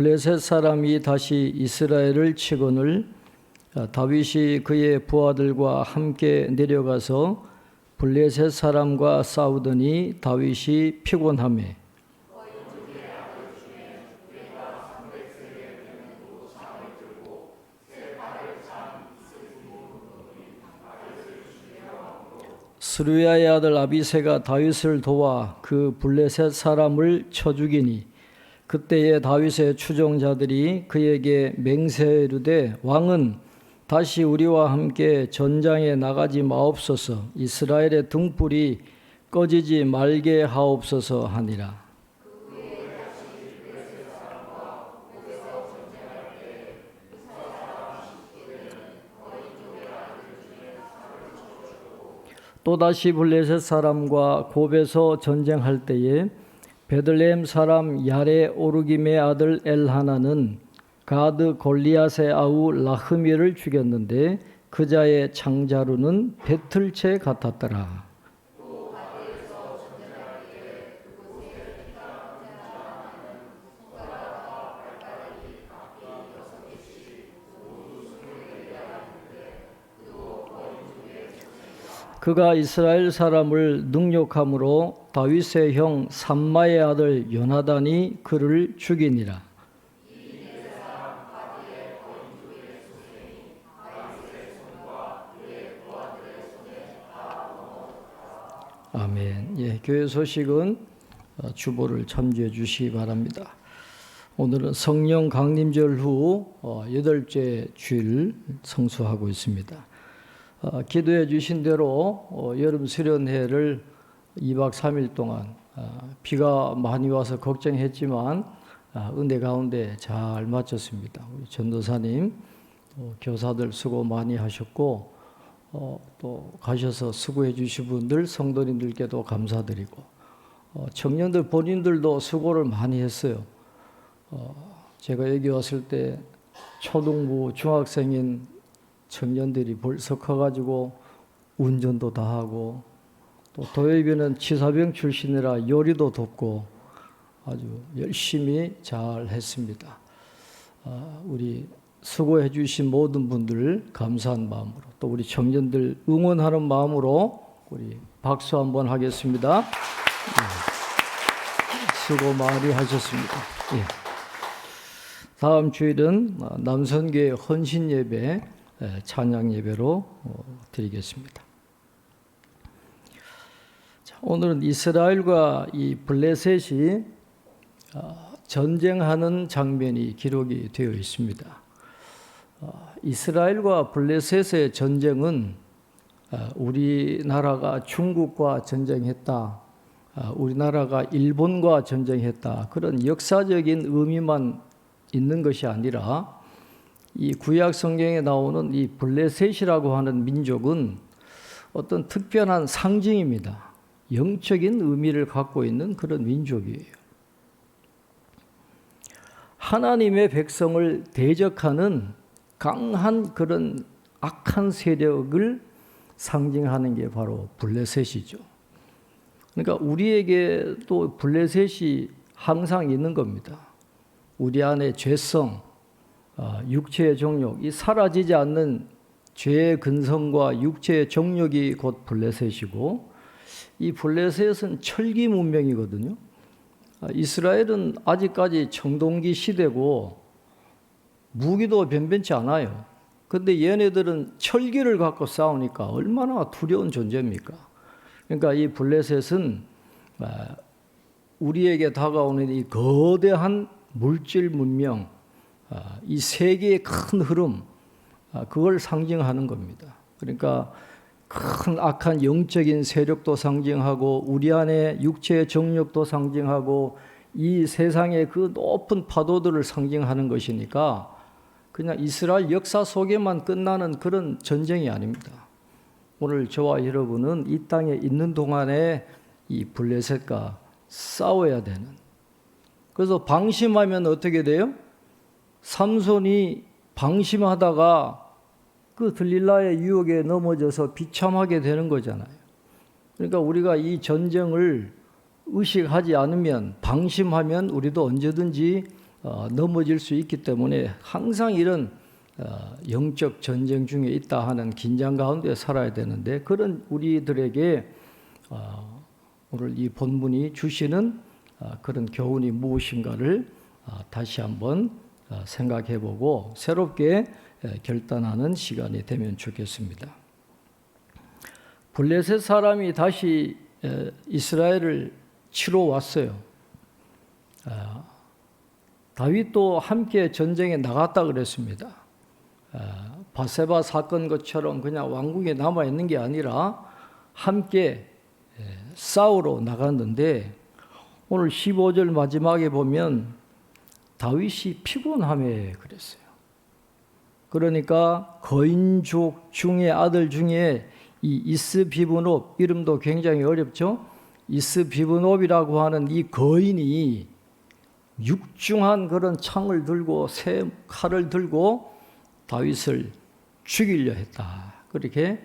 블레셋 사람이 다시 이스라엘을 치거늘 다윗이 그의 부하들과 함께 내려가서 블레셋 사람과 싸우더니 다윗이 피곤하매 스루야의 아들 아비새가 다윗을 도와 그 블레셋 사람을 쳐 죽이니 그때에 다윗의 추종자들이 그에게 맹세이르되 왕은 다시 우리와 함께 전장에 나가지 마옵소서 이스라엘의 등불이 꺼지지 말게 하옵소서 하니라. 또다시 블레셋 사람과 곱에서 전쟁할 때에 베들레헴 사람 야레 오르김의 아들 엘하나는 가드 골리앗의 아우 라흐미를 죽였는데 그자의 창자루는 배틀채 같았더라. 그가 이스라엘 사람을 능욕함으로 다윗의 형 삼마의 아들 요나단이 그를 죽이니라. 아멘. 예, 교회 소식은 주보를 참조해 주시기 바랍니다. 오늘은 성령 강림절 후 8째 주일 성수하고 있습니다. 기도해 주신 대로 여름 수련회를 2박 3일 동안 비가 많이 와서 걱정했지만 은혜 가운데 잘 마쳤습니다. 우리 전도사님, 교사들 수고 많이 하셨고 또 가셔서 수고해 주신 분들 성도님들께도 감사드리고 청년들 본인들도 수고를 많이 했어요. 제가 여기 왔을 때 초등부 중학생인 청년들이 벌써 커가지고 운전도 다 하고 또 도예비는 치사병 출신이라 요리도 돕고 아주 열심히 잘 했습니다. 우리 수고해 주신 모든 분들 감사한 마음으로 또 우리 청년들 응원하는 마음으로 우리 박수 한번 하겠습니다. 수고 많이 하셨습니다. 예. 다음 주일은 남선교회 헌신 예배 찬양 예배로 드리겠습니다. 자, 오늘은 이스라엘과 이 블레셋이 전쟁하는 장면이 기록이 되어 있습니다. 이스라엘과 블레셋의 전쟁은 우리나라가 중국과 전쟁했다, 우리나라가 일본과 전쟁했다 그런 역사적인 의미만 있는 것이 아니라 이 구약 성경에 나오는 이 블레셋이라고 하는 민족은 어떤 특별한 상징입니다. 영적인 의미를 갖고 있는 그런 민족이에요. 하나님의 백성을 대적하는 강한 그런 악한 세력을 상징하는 게 바로 블레셋이죠. 그러니까 우리에게 또 블레셋이 항상 있는 겁니다. 우리 안에 죄성, 육체의 정욕, 이 사라지지 않는 죄의 근성과 육체의 정욕이 곧 블레셋이고 이 블레셋은 철기 문명이거든요. 이스라엘은 아직까지 청동기 시대고 무기도 변변치 않아요. 그런데 얘네들은 철기를 갖고 싸우니까 얼마나 두려운 존재입니까? 그러니까 이 블레셋은 우리에게 다가오는 이 거대한 물질 문명, 이 세계의 큰 흐름, 그걸 상징하는 겁니다. 그러니까 큰 악한 영적인 세력도 상징하고 우리 안에 육체의 정욕도 상징하고 이 세상의 그 높은 파도들을 상징하는 것이니까 그냥 이스라엘 역사 속에만 끝나는 그런 전쟁이 아닙니다. 오늘 저와 여러분은 이 땅에 있는 동안에 이 블레셋과 싸워야 되는, 그래서 방심하면 어떻게 돼요? 삼손이 방심하다가 그 들릴라의 유혹에 넘어져서 비참하게 되는 거잖아요. 그러니까 우리가 이 전쟁을 의식하지 않으면, 방심하면 우리도 언제든지 넘어질 수 있기 때문에 항상 이런 영적 전쟁 중에 있다 하는 긴장 가운데 살아야 되는데, 그런 우리들에게 오늘 이 본문이 주시는 그런 교훈이 무엇인가를 다시 한번 생각해보고 새롭게 결단하는 시간이 되면 좋겠습니다. 블레셋 사람이 다시 이스라엘을 치러 왔어요. 다윗도 함께 전쟁에 나갔다 그랬습니다. 바세바 사건 것처럼 그냥 왕궁에 남아 있는 게 아니라 함께 싸우러 나갔는데, 오늘 15절 마지막에 보면 다윗이 피곤함에 그랬어요. 그러니까 거인족 중의 아들 중에 이 이스비브놉, 이름도 굉장히 어렵죠. 이스비브놉이라고 하는 이 거인이 육중한 그런 창을 들고 새 칼을 들고 다윗을 죽이려 했다, 그렇게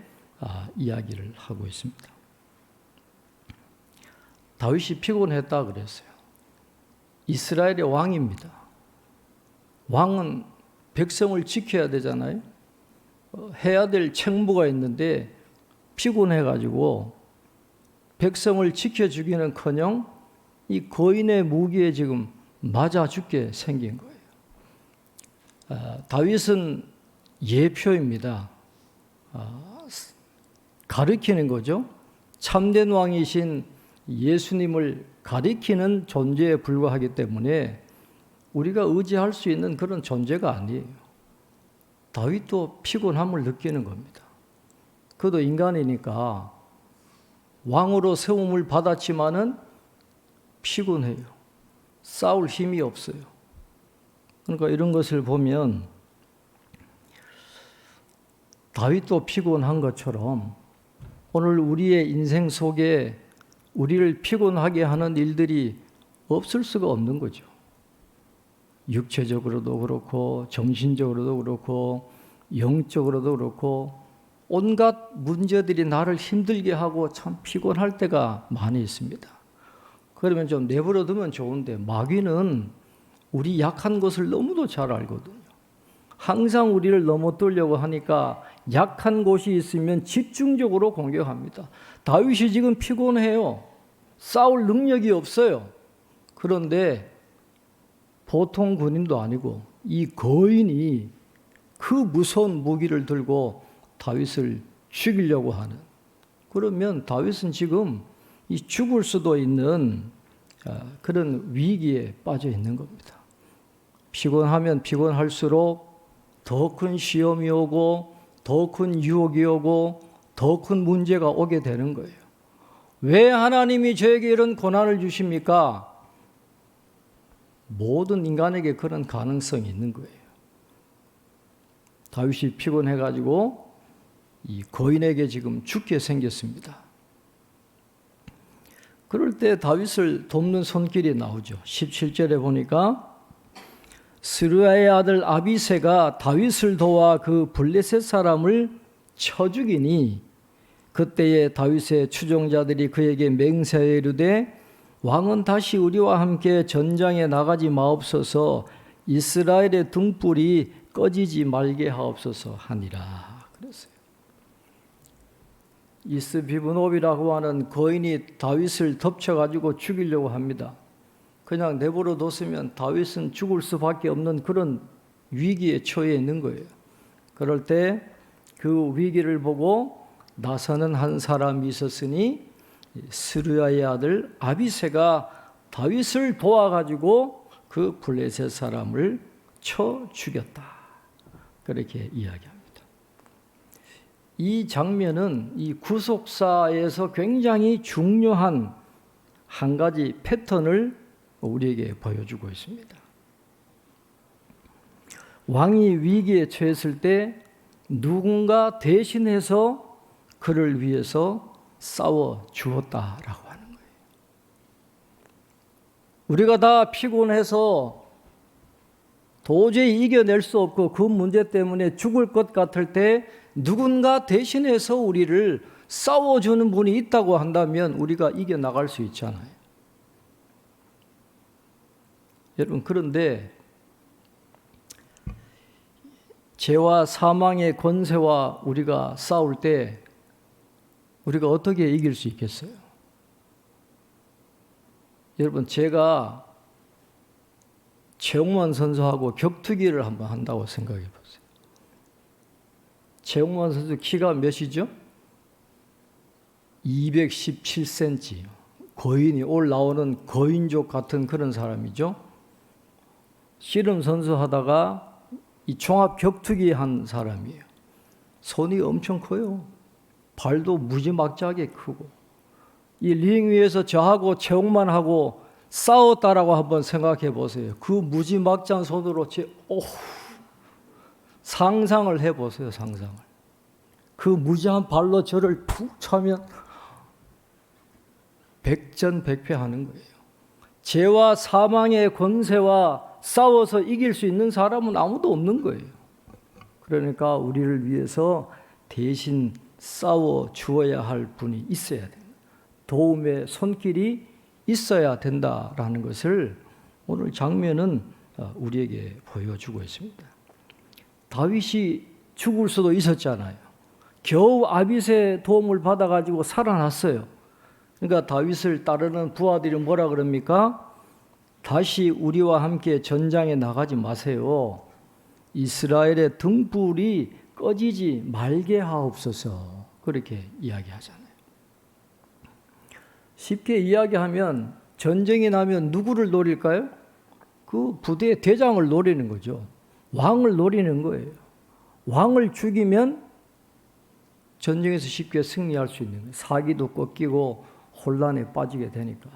이야기를 하고 있습니다. 다윗이 피곤했다 그랬어요. 이스라엘의 왕입니다. 왕은 백성을 지켜야 되잖아요. 해야 될 책무가 있는데 피곤해가지고 백성을 지켜주기는커녕 이 거인의 무기에 지금 맞아 죽게 생긴 거예요. 다윗은 예표입니다. 가리키는 거죠. 참된 왕이신 예수님을 가리키는 존재에 불과하기 때문에 우리가 의지할 수 있는 그런 존재가 아니에요. 다윗도 피곤함을 느끼는 겁니다. 그도 인간이니까 왕으로 세움을 받았지만은 피곤해요. 싸울 힘이 없어요. 그러니까 이런 것을 보면 다윗도 피곤한 것처럼 오늘 우리의 인생 속에 우리를 피곤하게 하는 일들이 없을 수가 없는 거죠. 육체적으로도 그렇고 정신적으로도 그렇고 영적으로도 그렇고 온갖 문제들이 나를 힘들게 하고 참 피곤할 때가 많이 있습니다. 그러면 좀 내버려 두면 좋은데, 마귀는 우리 약한 것을 너무도 잘 알거든요. 항상 우리를 넘어뜨려고 하니까 약한 곳이 있으면 집중적으로 공격합니다. 다윗이 지금 피곤해요. 싸울 능력이 없어요. 그런데 보통 군인도 아니고 이 거인이 그 무서운 무기를 들고 다윗을 죽이려고 하는, 그러면 다윗은 지금 이 죽을 수도 있는 그런 위기에 빠져 있는 겁니다. 피곤하면 피곤할수록 더 큰 시험이 오고 더 큰 유혹이 오고 더 큰 문제가 오게 되는 거예요. 왜 하나님이 저에게 이런 고난을 주십니까? 모든 인간에게 그런 가능성이 있는 거예요. 다윗이 피곤해가지고 이 거인에게 지금 죽게 생겼습니다. 그럴 때 다윗을 돕는 손길이 나오죠. 17절에 보니까 스루야의 아들 아비새가 다윗을 도와 그 블레셋 사람을 쳐 죽이니, 그때에 다윗의 추종자들이 그에게 맹세하여 이르되 왕은 다시 우리와 함께 전장에 나가지 마옵소서, 이스라엘의 등불이 꺼지지 말게 하옵소서 하니라 그랬어요. 이스비브놉이라고 하는 거인이 다윗을 덮쳐가지고 죽이려고 합니다. 그냥 내버려 뒀으면 다윗은 죽을 수밖에 없는 그런 위기에 처해 있는 거예요. 그럴 때 그 위기를 보고 나서는 한 사람이 있었으니 스루야의 아들 아비새가 다윗을 도와가지고 그 블레셋 사람을 쳐 죽였다, 그렇게 이야기합니다. 이 장면은 이 구속사에서 굉장히 중요한 한 가지 패턴을 우리에게 보여주고 있습니다. 왕이 위기에 처했을 때 누군가 대신해서 그를 위해서 싸워 주었다라고 하는 거예요. 우리가 다 피곤해서 도저히 이겨낼 수 없고 그 문제 때문에 죽을 것 같을 때 누군가 대신해서 우리를 싸워주는 분이 있다고 한다면 우리가 이겨나갈 수 있잖아요. 여러분, 그런데 죄와 사망의 권세와 우리가 싸울 때 우리가 어떻게 이길 수 있겠어요? 여러분, 제가 최홍만 선수하고 격투기를 한번 한다고 생각해 보세요. 최홍만 선수 키가 몇이죠? 217cm. 거인이 올 나오는 거인족 같은 그런 사람이죠. 씨름 선수 하다가 이 종합 격투기 한 사람이에요. 손이 엄청 커요. 발도 무지막지하게 크고. 이 링 위에서 저하고 최홍만하고 싸웠다라고 한번 생각해 보세요. 그 무지막지한 손으로 상상을 해 보세요. 상상을. 그 무지한 발로 저를 푹 차면 백전백패하는 거예요. 죄와 사망의 권세와 싸워서 이길 수 있는 사람은 아무도 없는 거예요. 그러니까 우리를 위해서 대신 싸워 주어야 할 분이 있어야 됩니다. 도움의 손길이 있어야 된다라는 것을 오늘 장면은 우리에게 보여주고 있습니다. 다윗이 죽을 수도 있었잖아요. 겨우 아빗의 도움을 받아가지고 살아났어요. 그러니까 다윗을 따르는 부하들이 뭐라 그럽니까? 다시 우리와 함께 전장에 나가지 마세요. 이스라엘의 등불이 꺼지지 말게 하옵소서. 그렇게 이야기하잖아요. 쉽게 이야기하면 전쟁이 나면 누구를 노릴까요? 그 부대의 대장을 노리는 거죠. 왕을 노리는 거예요. 왕을 죽이면 전쟁에서 쉽게 승리할 수 있는 거예요. 사기도 꺾이고 혼란에 빠지게 되니까.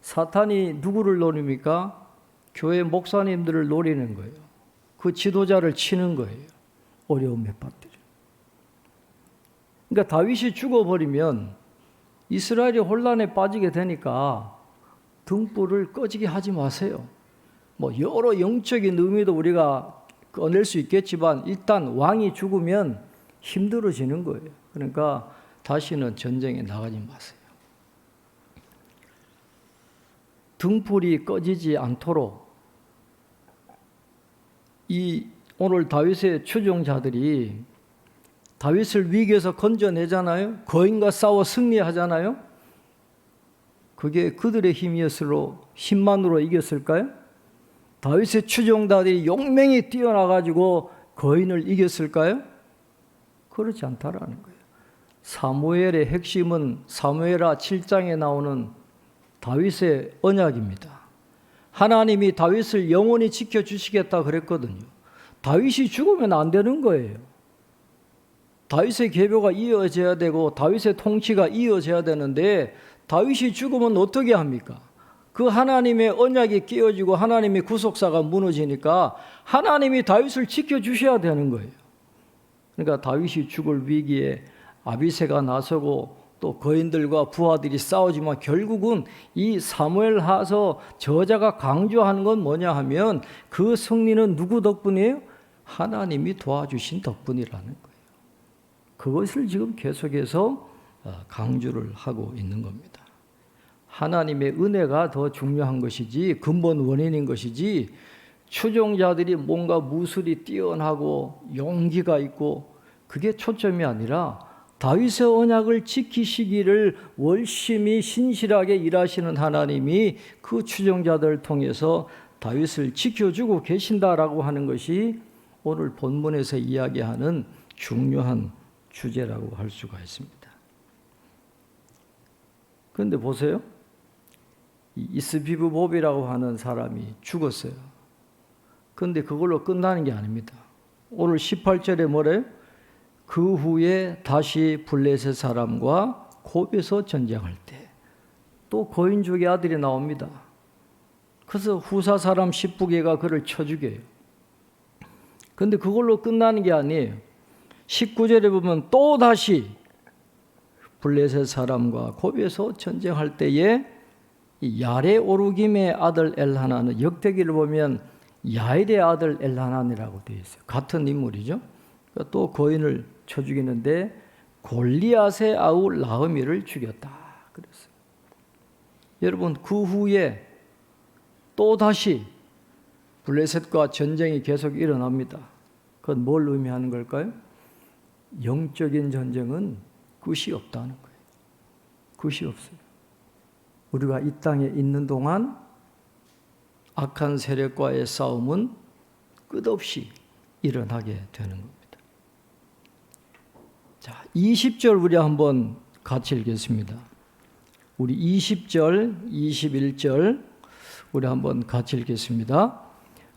사탄이 누구를 노립니까? 교회 목사님들을 노리는 거예요. 그 지도자를 치는 거예요. 어려움에 빠뜨려. 그러니까 다윗이 죽어버리면 이스라엘이 혼란에 빠지게 되니까 등불을 꺼지게 하지 마세요. 여러 영적인 의미도 우리가 꺼낼 수 있겠지만 일단 왕이 죽으면 힘들어지는 거예요. 그러니까 다시는 전쟁에 나가지 마세요. 등불이 꺼지지 않도록 오늘 다윗의 추종자들이 다윗을 위기에서 건져내잖아요. 거인과 싸워 승리하잖아요. 그게 그들의 힘만으로 이겼을까요? 다윗의 추종자들이 용맹히 뛰어나가지고 거인을 이겼을까요? 그렇지 않다라는 거예요. 사무엘의 핵심은 사무엘하 7장에 나오는 다윗의 언약입니다. 하나님이 다윗을 영원히 지켜주시겠다 그랬거든요. 다윗이 죽으면 안 되는 거예요. 다윗의 계보가 이어져야 되고 다윗의 통치가 이어져야 되는데 다윗이 죽으면 어떻게 합니까? 그 하나님의 언약이 깨어지고 하나님의 구속사가 무너지니까 하나님이 다윗을 지켜주셔야 되는 거예요. 그러니까 다윗이 죽을 위기에 아비새가 나서고 또 거인들과 부하들이 싸우지만 결국은 이 사무엘하서 저자가 강조하는 건 뭐냐 하면 그 승리는 누구 덕분이에요? 하나님이 도와주신 덕분이라는 거예요. 그것을 지금 계속해서 강조를 하고 있는 겁니다. 하나님의 은혜가 더 중요한 것이지 근본 원인인 것이지 추종자들이 뭔가 무술이 뛰어나고 용기가 있고 그게 초점이 아니라 다윗의 언약을 지키시기를 월심히 신실하게 일하시는 하나님이 그 추종자들을 통해서 다윗을 지켜주고 계신다라고 하는 것이 오늘 본문에서 이야기하는 중요한 주제라고 할 수가 있습니다. 그런데 보세요. 이스비브몹이라고 하는 사람이 죽었어요. 그런데 그걸로 끝나는 게 아닙니다. 오늘 18절에 뭐래요? 그 후에 다시 블레셋 사람과 곱에서 전쟁할 때 또 거인족의 아들이 나옵니다. 그래서 후사 사람 10부개가 그를 쳐 죽여요. 그런데 그걸로 끝나는 게 아니에요. 19절에 보면 또 다시 블레셋 사람과 곱에서 전쟁할 때에 야레 오르김의 아들 엘하나는 역대기를 보면 야일의 아들 엘하난이라고 되어 있어요. 같은 인물이죠. 또 거인을 쳐 죽이는데 골리앗의 아우 라흐미를 죽였다 그랬어요. 여러분 그 후에 또 다시 블레셋과 전쟁이 계속 일어납니다. 그건 뭘 의미하는 걸까요? 영적인 전쟁은 끝이 없다는 거예요. 끝이 없어요. 우리가 이 땅에 있는 동안 악한 세력과의 싸움은 끝없이 일어나게 되는 겁니다. 자, 20절 우리 한번 같이 읽겠습니다. 우리 20절, 21절 우리 한번 같이 읽겠습니다.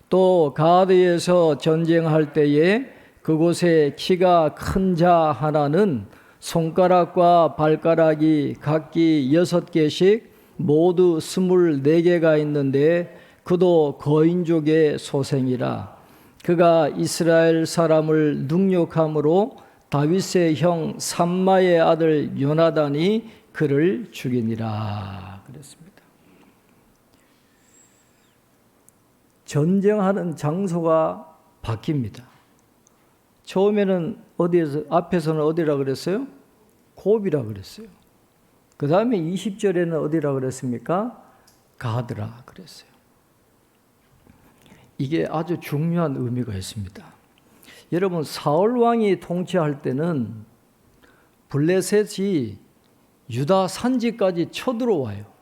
또 가드에서 전쟁할 때에 그곳에 키가 큰 자 하나는 손가락과 발가락이 각기 6개씩 모두 24개가 있는데 그도 거인족의 소생이라. 그가 이스라엘 사람을 능욕함으로 다윗의 형 삼마의 아들 요나단이 그를 죽이니라 그랬습니다. 전쟁하는 장소가 바뀝니다. 처음에는 앞에서는 어디라 그랬어요? 곱이라 그랬어요. 그 다음에 20절에는 어디라 그랬습니까? 가드라 그랬어요. 이게 아주 중요한 의미가 있습니다. 여러분, 사울 왕이 통치할 때는 블레셋이 유다 산지까지 쳐들어와요.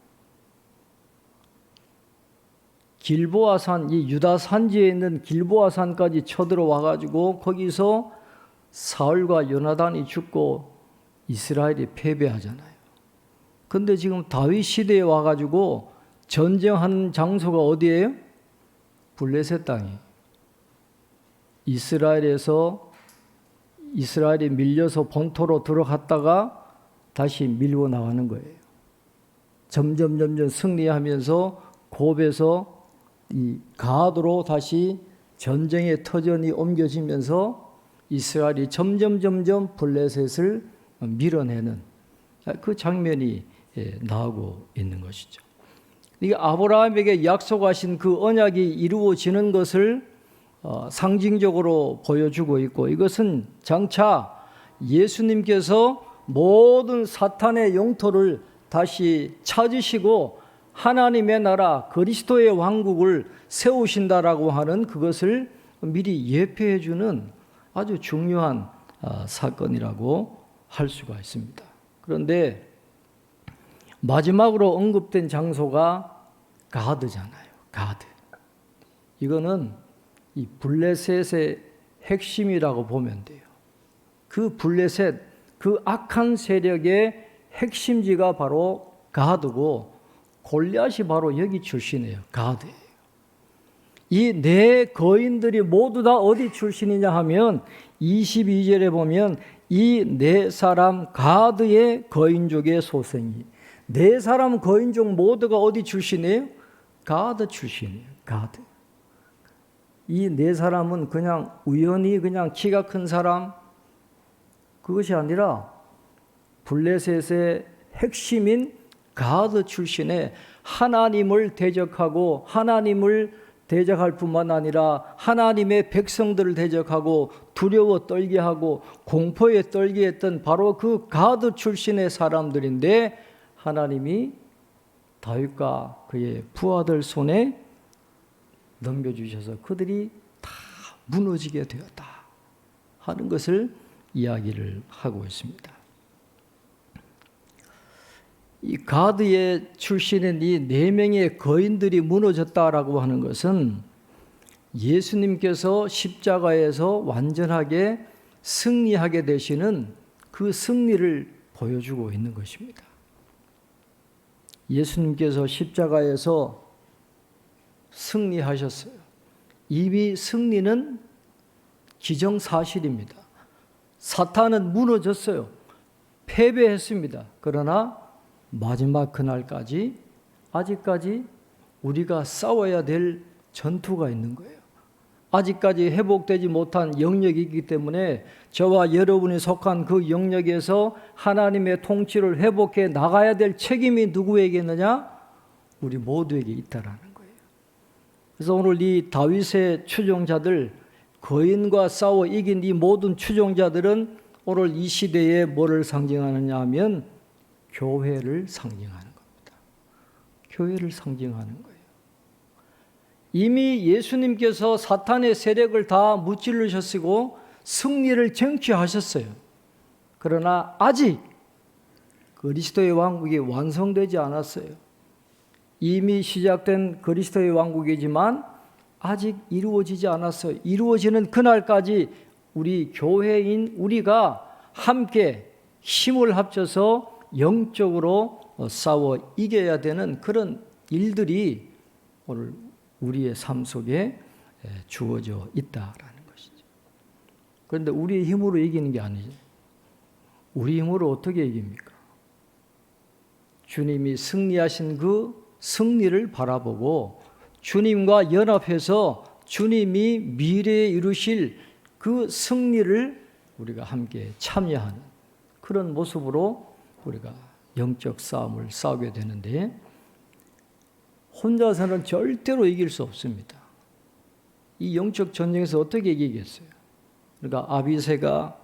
길보아산, 이 유다 산지에 있는 길보아산까지 쳐들어와 가지고 거기서 사울과 요나단이 죽고 이스라엘이 패배하잖아요. 근데 지금 다윗 시대에 와 가지고 전쟁하는 장소가 어디예요? 블레셋 땅이에요. 이스라엘이 밀려서 본토로 들어갔다가 다시 밀고 나가는 거예요. 점점 승리하면서 곱에서 이 가드로 다시 전쟁의 터전이 옮겨지면서 이스라엘이 점점 블레셋을 밀어내는 그 장면이 나오고 있는 것이죠. 이게 아브라함에게 약속하신 그 언약이 이루어지는 것을 상징적으로 보여주고 있고, 이것은 장차 예수님께서 모든 사탄의 영토를 다시 찾으시고 하나님의 나라 그리스도의 왕국을 세우신다라고 하는 그것을 미리 예표해 주는 아주 중요한 사건이라고 할 수가 있습니다. 그런데 마지막으로 언급된 장소가 가드잖아요. 가드. 이거는 이 블레셋의 핵심이라고 보면 돼요. 그 블레셋, 그 악한 세력의 핵심지가 바로 가드고, 골리앗이 바로 여기 출신이에요. 가드예요. 이 네 거인들이 모두 다 어디 출신이냐 하면 22절에 보면 이 네 사람 가드의 거인족의 소생이, 네 사람 거인족 모두가 어디 출신이에요? 가드 출신이에요. 가드. 이 네 사람은 그냥 우연히 그냥 키가 큰 사람, 그것이 아니라 블레셋의 핵심인 가드 출신의 하나님을 대적하고 하나님을 대적할 뿐만 아니라 하나님의 백성들을 대적하고 두려워 떨게 하고 공포에 떨게 했던 바로 그 가드 출신의 사람들인데, 하나님이 다윗과 그의 부하들 손에 넘겨주셔서 그들이 다 무너지게 되었다 하는 것을 이야기를 하고 있습니다. 이 가드의 출신인 이 네 명의 거인들이 무너졌다라고 하는 것은 예수님께서 십자가에서 완전하게 승리하게 되시는 그 승리를 보여주고 있는 것입니다. 예수님께서 십자가에서 승리하셨어요. 이미 승리는 기정사실입니다. 사탄은 무너졌어요. 패배했습니다. 그러나 마지막 그날까지 아직까지 우리가 싸워야 될 전투가 있는 거예요. 아직까지 회복되지 못한 영역이 있기 때문에 저와 여러분이 속한 그 영역에서 하나님의 통치를 회복해 나가야 될 책임이 누구에게 있느냐? 우리 모두에게 있다라는 거예요. 그래서 오늘 이 다윗의 추종자들, 거인과 싸워 이긴 이 모든 추종자들은 오늘 이 시대에 뭐를 상징하느냐 하면 교회를 상징하는 겁니다. 교회를 상징하는 거예요. 이미 예수님께서 사탄의 세력을 다 무찌르셨고 승리를 쟁취하셨어요. 그러나 아직 그리스도의 왕국이 완성되지 않았어요. 이미 시작된 그리스도의 왕국이지만 아직 이루어지지 않았어요. 이루어지는 그날까지 우리 교회인 우리가 함께 힘을 합쳐서 영적으로 싸워 이겨야 되는 그런 일들이 오늘 우리의 삶 속에 주어져 있다라는 것이죠. 그런데 우리의 힘으로 이기는 게 아니죠. 우리 힘으로 어떻게 이깁니까? 주님이 승리하신 그 승리를 바라보고 주님과 연합해서 주님이 미래에 이루실 그 승리를 우리가 함께 참여하는 그런 모습으로 우리가 영적 싸움을 싸우게 되는데 혼자서는 절대로 이길 수 없습니다. 이 영적 전쟁에서 어떻게 이기겠어요? 그러니까 아비새가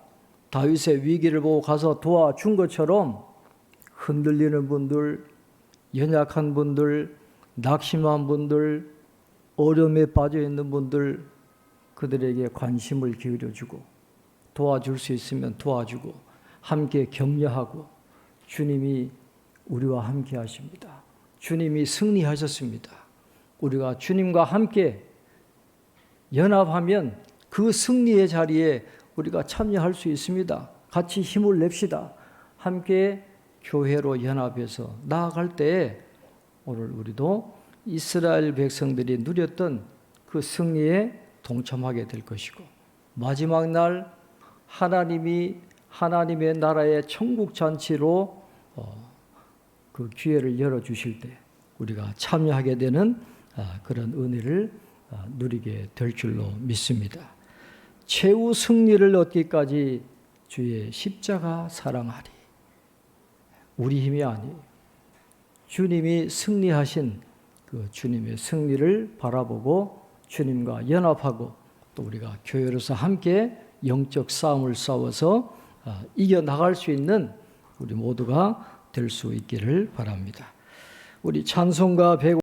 다윗의 위기를 보고 가서 도와준 것처럼 흔들리는 분들, 연약한 분들, 낙심한 분들, 어려움에 빠져 있는 분들 그들에게 관심을 기울여주고 도와줄 수 있으면 도와주고 함께 격려하고 주님이 우리와 함께 하십니다. 주님이 승리하셨습니다. 우리가 주님과 함께 연합하면 그 승리의 자리에 우리가 참여할 수 있습니다. 같이 힘을 냅시다. 함께 교회로 연합해서 나아갈 때에 오늘 우리도 이스라엘 백성들이 누렸던 그 승리에 동참하게 될 것이고 마지막 날 하나님이 하나님의 나라의 천국 잔치로 그 기회를 열어주실 때 우리가 참여하게 되는 그런 은혜를 누리게 될 줄로 믿습니다. 최후 승리를 얻기까지 주의 십자가 사랑하리. 우리 힘이 아니에요. 주님이 승리하신 그 주님의 승리를 바라보고 주님과 연합하고 또 우리가 교회로서 함께 영적 싸움을 싸워서 이겨나갈 수 있는 우리 모두가 될 수 있기를 바랍니다. 우리 찬송가 105